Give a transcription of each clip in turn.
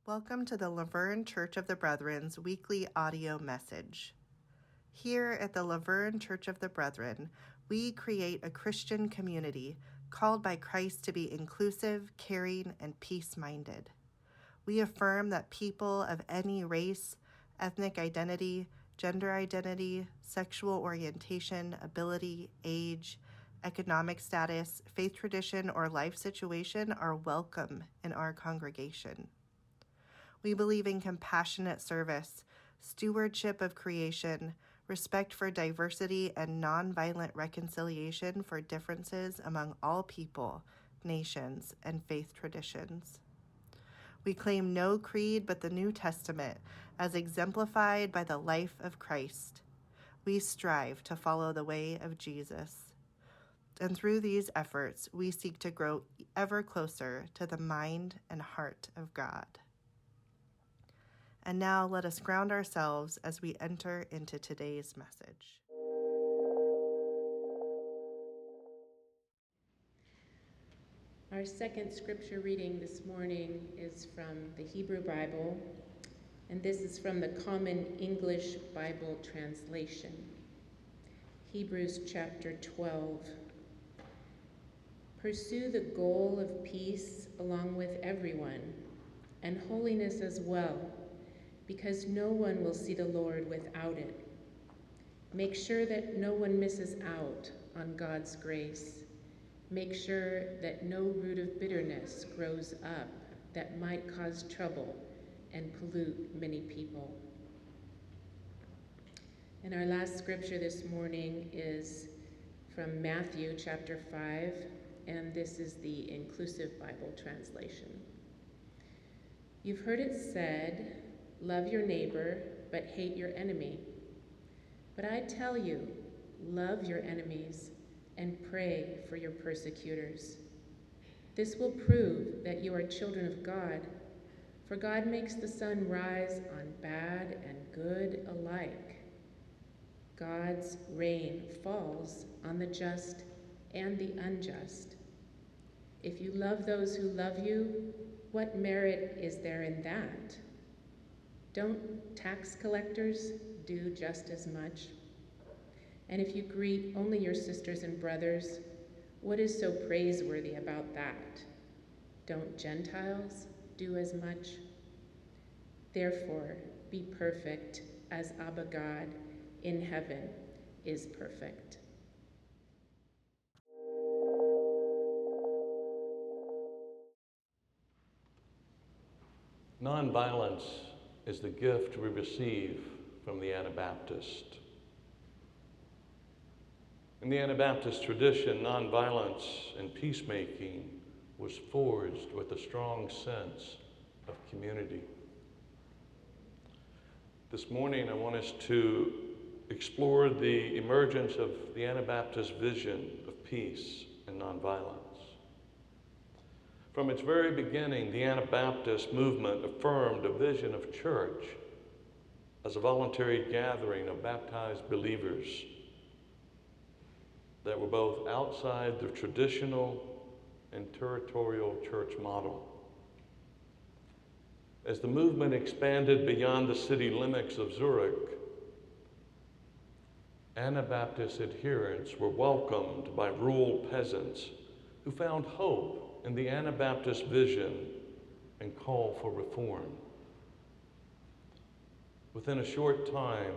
Welcome to the Laverne Church of the Brethren's weekly audio message. Here at the Laverne Church of the Brethren, we create a Christian community called by Christ to be inclusive, caring, and peace-minded. We affirm that people of any race, ethnic identity, gender identity, sexual orientation, ability, age, economic status, faith tradition, or life situation are welcome in our congregation. We believe in compassionate service, stewardship of creation, respect for diversity, and nonviolent reconciliation for differences among all people, nations, and faith traditions. We claim no creed but the New Testament as exemplified by the life of Christ. We strive to follow the way of Jesus. And through these efforts, we seek to grow ever closer to the mind and heart of God. And now let us ground ourselves as we enter into today's message. Our second scripture reading this morning is from the Hebrew Bible, and this is from the Common English Bible translation. Hebrews chapter 12. Pursue the goal of peace along with everyone, and holiness as well, because no one will see the Lord without it. Make sure that no one misses out on God's grace. Make sure that no root of bitterness grows up that might cause trouble and pollute many people. And our last scripture this morning is from Matthew chapter 5, and this is the Inclusive Bible translation. You've heard it said, love your neighbor, but hate your enemy. But I tell you, love your enemies and pray for your persecutors. This will prove that you are children of God, for God makes the sun rise on bad and good alike. God's rain falls on the just and the unjust. If you love those who love you, what merit is there in that? Don't tax collectors do just as much? And if you greet only your sisters and brothers, what is so praiseworthy about that? Don't Gentiles do as much? Therefore, be perfect as Abba God in heaven is perfect. Nonviolence is the gift we receive from the Anabaptist. In the Anabaptist tradition, nonviolence and peacemaking was forged with a strong sense of community. This morning, I want us to explore the emergence of the Anabaptist vision of peace and nonviolence. From its very beginning, the Anabaptist movement affirmed a vision of church as a voluntary gathering of baptized believers that were both outside the traditional and territorial church model. As the movement expanded beyond the city limits of Zurich, Anabaptist adherents were welcomed by rural peasants who found hope in the Anabaptist vision and call for reform. Within a short time,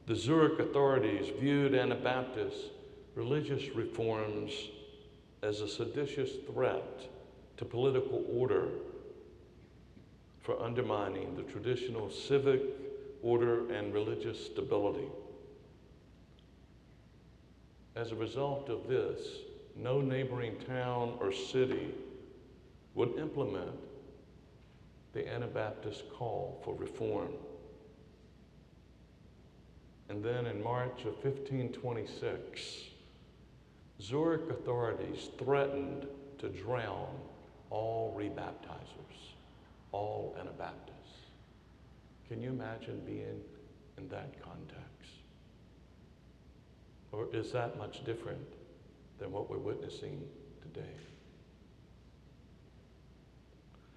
the Zurich authorities viewed Anabaptist religious reforms as a seditious threat to political order for undermining the traditional civic order and religious stability. As a result of this, no neighboring town or city would implement the Anabaptist call for reform. And then in March of 1526, Zurich authorities threatened to drown all rebaptizers, all Anabaptists. Can you imagine being in that context? Or is that much different than what we're witnessing today?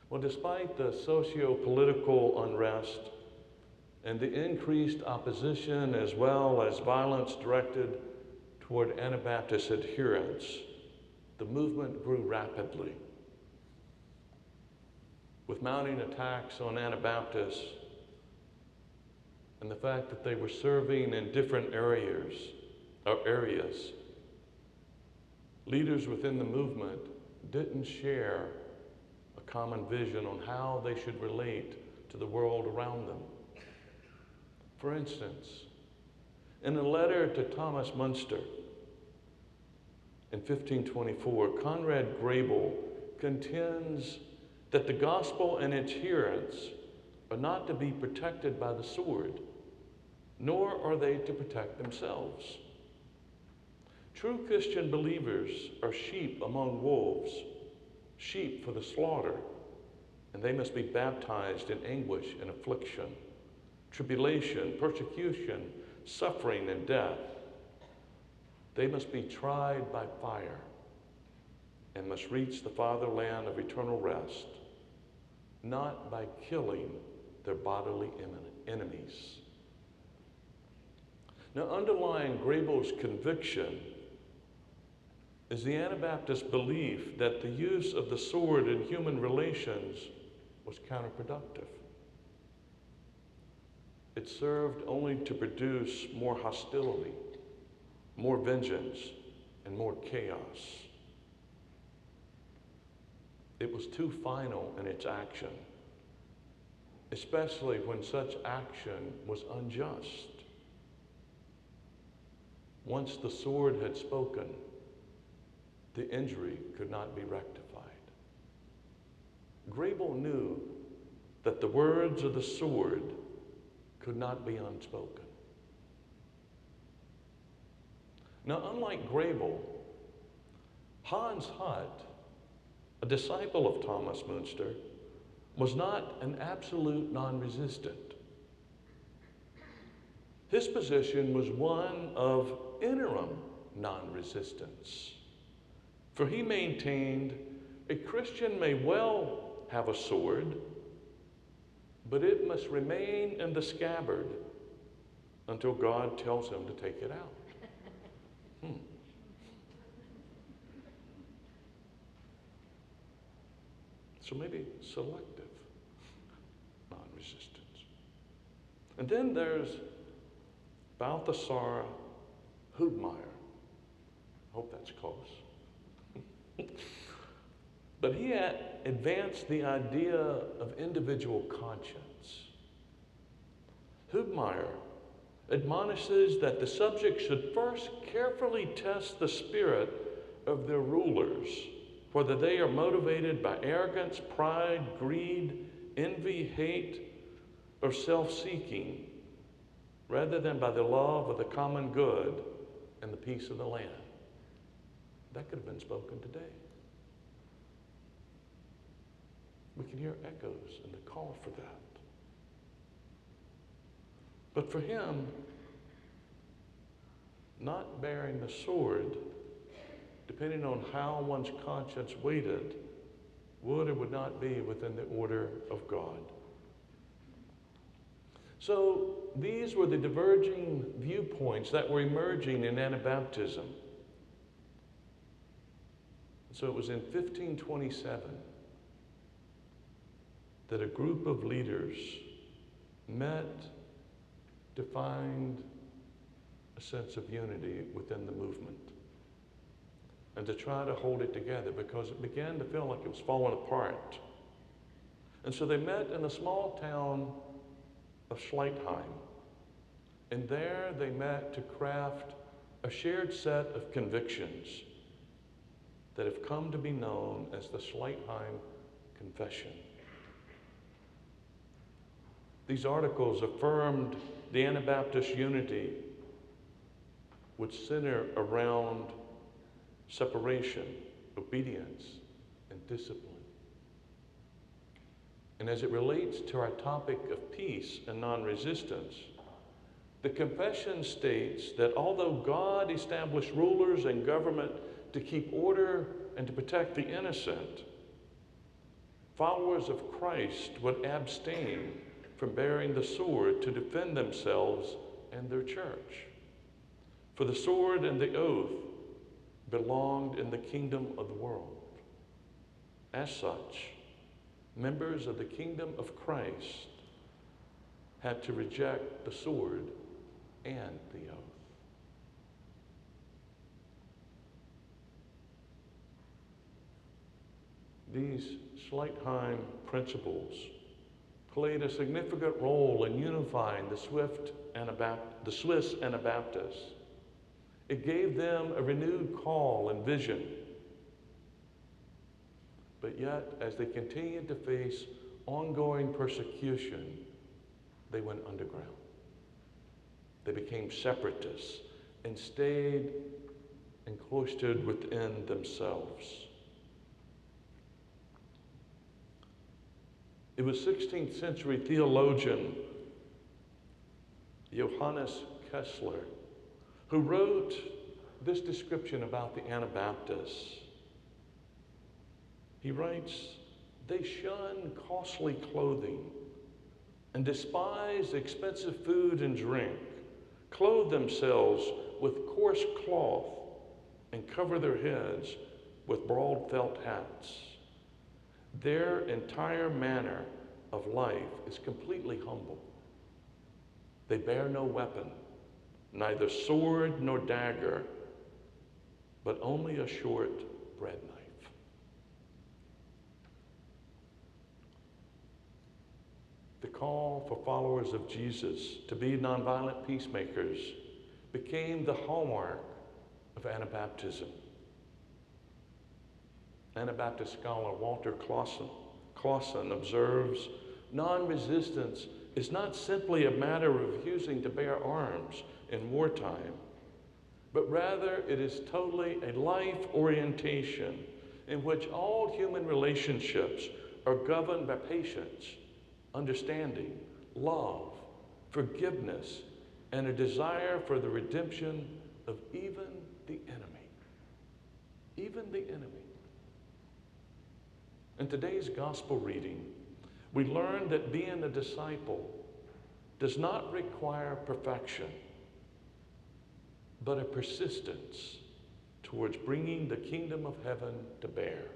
Well, despite the socio-political unrest and the increased opposition as well as violence directed toward Anabaptist adherents, the movement grew rapidly. With mounting attacks on Anabaptists and the fact that they were serving in different areas, leaders within the movement didn't share a common vision on how they should relate to the world around them. For instance, in a letter to Thomas Munster in 1524, Conrad Grebel contends that the gospel and its adherents are not to be protected by the sword, nor are they to protect themselves. True Christian believers are sheep among wolves, sheep for the slaughter, and they must be baptized in anguish and affliction, tribulation, persecution, suffering, and death. They must be tried by fire and must reach the fatherland of eternal rest, not by killing their bodily enemies. Now, underlying Grebel's conviction is the Anabaptist belief that the use of the sword in human relations was counterproductive. It served only to produce more hostility, more vengeance, and more chaos. It was too final in its action, especially when such action was unjust. Once the sword had spoken, the injury could not be rectified. Grebel knew that the words of the sword could not be unspoken. Now, unlike Grebel, Hans Hutt, a disciple of Thomas Munster, was not an absolute non-resistant. His position was one of interim non-resistance. For he maintained a Christian may well have a sword, but it must remain in the scabbard until God tells him to take it out. So maybe selective non-resistance. And then there's Balthasar Hubmaier. I hope that's close. But he advanced the idea of individual conscience. Hubmaier admonishes that the subject should first carefully test the spirit of their rulers, whether they are motivated by arrogance, pride, greed, envy, hate, or self-seeking, rather than by the love of the common good and the peace of the land. That could have been spoken today. We can hear echoes in the call for that. But for him, not bearing the sword, depending on how one's conscience weighted, would or would not be within the order of God. So these were the diverging viewpoints that were emerging in Anabaptism. So it was in 1527 that a group of leaders met to find a sense of unity within the movement and to try to hold it together, because it began to feel like it was falling apart. And so they met in a small town of Schleitheim, and there they met to craft a shared set of convictions that have come to be known as the Schleitheim Confession. These articles affirmed the Anabaptist unity which center around separation, obedience, and discipline. And as it relates to our topic of peace and non-resistance, the confession states that although God established rulers and government to keep order and to protect the innocent, followers of Christ would abstain from bearing the sword to defend themselves and their church. For the sword and the oath belonged in the kingdom of the world. As such, members of the kingdom of Christ had to reject the sword and the oath. These Schleitheim principles played a significant role in unifying the Swiss Anabaptists. It gave them a renewed call and vision. But yet, as they continued to face ongoing persecution, they went underground. They became separatists and stayed encloistered within themselves. It was 16th century theologian Johannes Kessler who wrote this description about the Anabaptists. He writes, "They shun costly clothing and despise expensive food and drink, clothe themselves with coarse cloth, and cover their heads with broad felt hats. Their entire manner of life is completely humble. They bear no weapon, neither sword nor dagger, but only a short bread knife." The call for followers of Jesus to be nonviolent peacemakers became the hallmark of Anabaptism. Anabaptist scholar Walter Clausen observes, "Non-resistance is not simply a matter of refusing to bear arms in wartime, but rather it is totally a life orientation in which all human relationships are governed by patience, understanding, love, forgiveness, and a desire for the redemption of even the enemy." Even the enemy. In today's gospel reading, we learn that being a disciple does not require perfection, but a persistence towards bringing the kingdom of heaven to bear.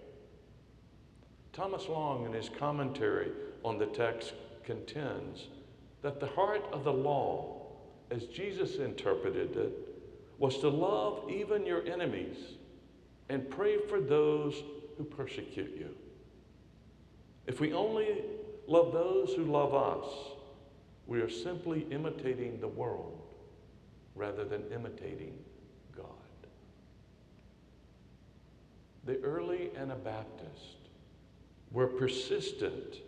Thomas Long, in his commentary on the text, contends that the heart of the law, as Jesus interpreted it, was to love even your enemies and pray for those who persecute you. If we only love those who love us, we are simply imitating the world rather than imitating God. The early Anabaptists were persistent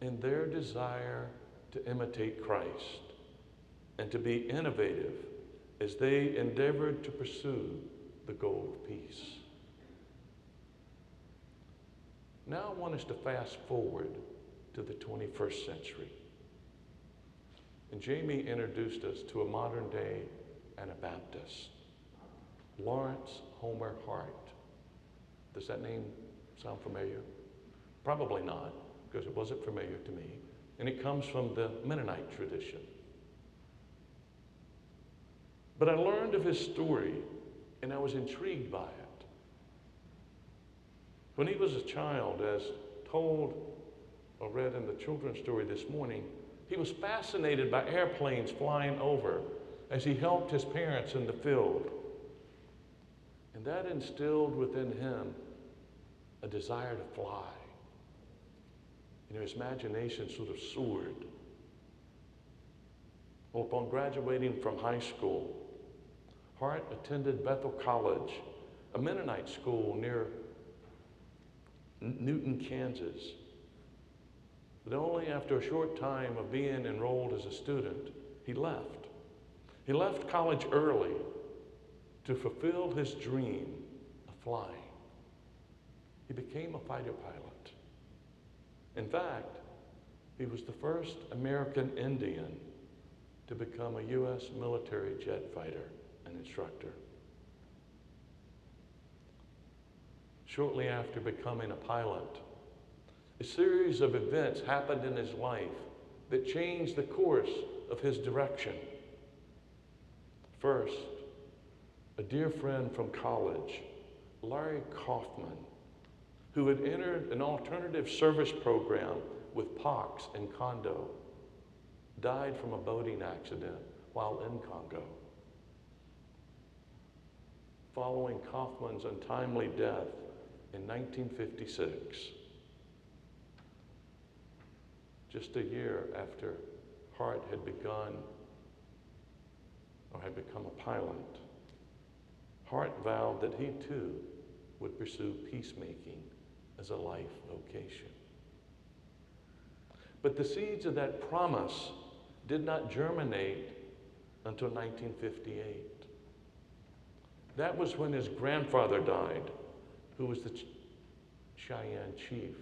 in their desire to imitate Christ and to be innovative as they endeavored to pursue the goal of peace. Now I want us to fast forward to the 21st century. And Jamie introduced us to a modern day Anabaptist, Lawrence Homer Hart. Does that name sound familiar? Probably not, because it wasn't familiar to me. And it comes from the Mennonite tradition. But I learned of his story, and I was intrigued by it. When he was a child, as told or read in the children's story this morning, he was fascinated by airplanes flying over as he helped his parents in the field. And that instilled within him a desire to fly. His imagination sort of soared. Well, upon graduating from high school, Hart attended Bethel College, a Mennonite school near Newton, Kansas. But only after a short time of being enrolled as a student, he left. He left college early to fulfill his dream of flying. He became a fighter pilot. In fact, he was the first American Indian to become a U.S. military jet fighter and instructor. Shortly after becoming a pilot, A series of events happened in his life that changed the course of his direction. First, a dear friend from college, Larry Kaufman, who had entered an alternative service program with Pox in Congo, died from a boating accident while in Congo. Following Kaufman's untimely death in 1956, just a year after Hart had begun or had become a pilot, Hart vowed that he too would pursue peacemaking as a life vocation. But the seeds of that promise did not germinate until 1958. That was when his grandfather died, who was the Cheyenne chief,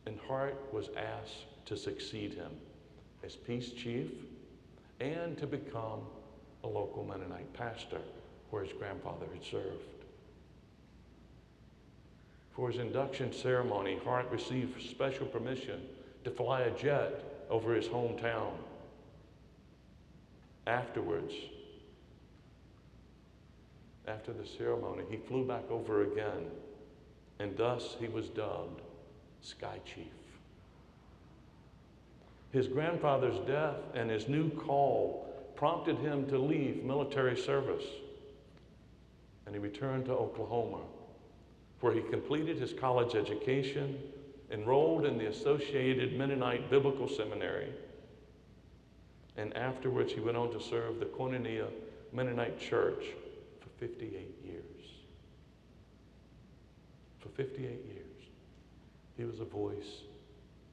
and Hart was asked to succeed him as peace chief and to become a local Mennonite pastor where his grandfather had served. For his induction ceremony, Hart received special permission to fly a jet over his hometown. Afterwards, after the ceremony, he flew back over again, and thus he was dubbed Sky Chief. His grandfather's death and his new call prompted him to leave military service, and he returned to Oklahoma, where he completed his college education, enrolled in the Associated Mennonite Biblical Seminary, and afterwards he went on to serve the Koinonia Mennonite Church for 58 years. For 58 years, he was a voice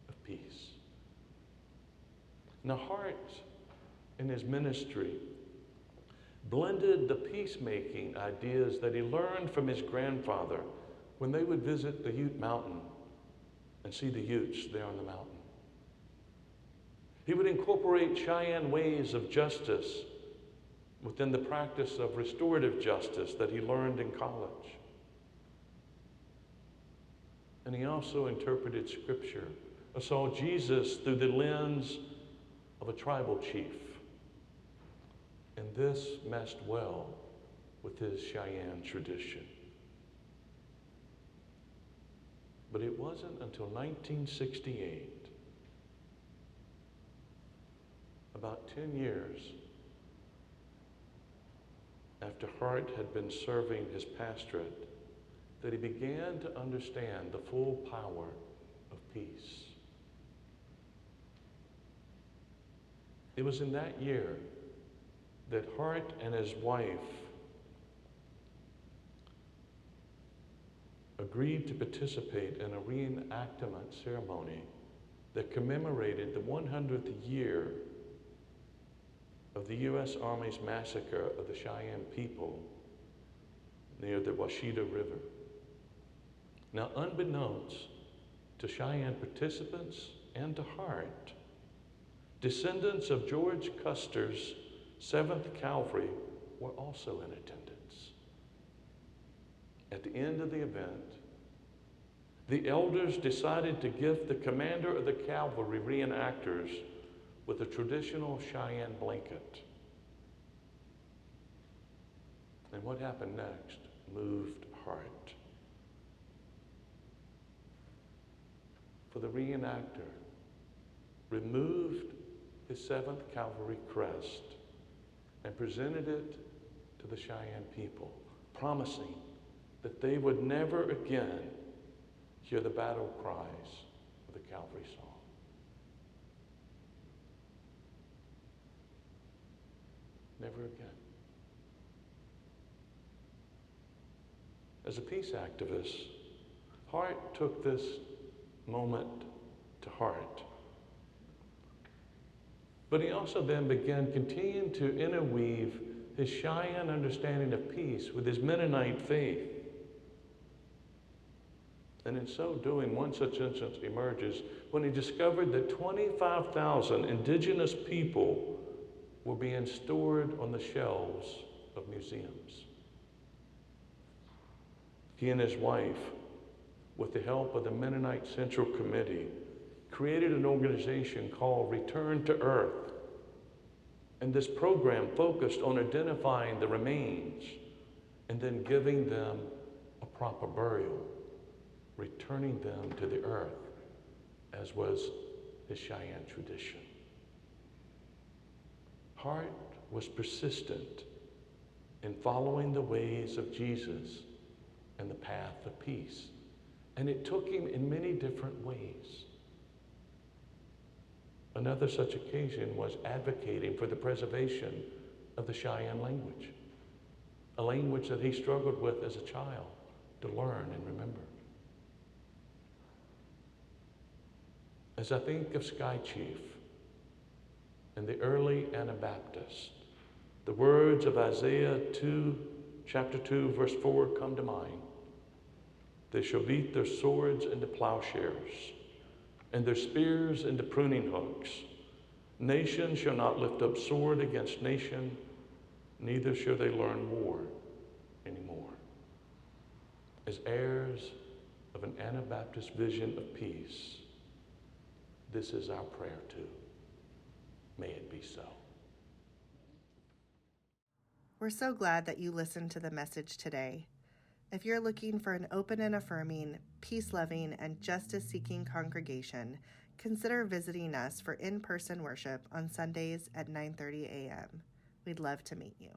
of peace. Now, Hart, in his ministry, blended the peacemaking ideas that he learned from his grandfather when they would visit the Ute Mountain and see the Utes there on the mountain. He would incorporate Cheyenne ways of justice within the practice of restorative justice that he learned in college. And he also interpreted Scripture, or saw Jesus through the lens of a tribal chief. And this meshed well with his Cheyenne tradition. But it wasn't until 1968, about 10 years after Hart had been serving his pastorate, that he began to understand the full power of peace. It was in that year that Hart and his wife agreed to participate in a reenactment ceremony that commemorated the 100th year of the U.S. Army's massacre of the Cheyenne people near the Washita River. Now, unbeknownst to Cheyenne participants and to Hart, descendants of George Custer's 7th Cavalry were also in attendance. At the end of the event, the elders decided to gift the commander of the cavalry reenactors with a traditional Cheyenne blanket. And what happened next moved Hart. For the reenactor removed his 7th Cavalry crest and presented it to the Cheyenne people, promising that they would never again hear the battle cries of the cavalry song. Never again. As a peace activist, Hart took this moment to heart. But he also then began continuing to interweave his Cheyenne understanding of peace with his Mennonite faith. And in so doing, one such instance emerges when he discovered that 25,000 indigenous people were being stored on the shelves of museums. He and his wife with the help of the Mennonite Central Committee, created an organization called Return to Earth. And this program focused on identifying the remains and then giving them a proper burial, returning them to the earth, as was the Cheyenne tradition. Hart was persistent in following the ways of Jesus and the path of peace. And it took him in many different ways. Another such occasion was advocating for the preservation of the Cheyenne language, a language that he struggled with as a child to learn and remember. As I think of Sky Chief and the early Anabaptists, the words of Isaiah chapter 2, verse 4 come to mind. They shall beat their swords into plowshares, and their spears into pruning hooks. Nation shall not lift up sword against nation, neither shall they learn war anymore. As heirs of an Anabaptist vision of peace, this is our prayer too. May it be so. We're so glad that you listened to the message today. If you're looking for an open and affirming, peace-loving, and justice-seeking congregation, consider visiting us for in-person worship on Sundays at 9:30 a.m. We'd love to meet you.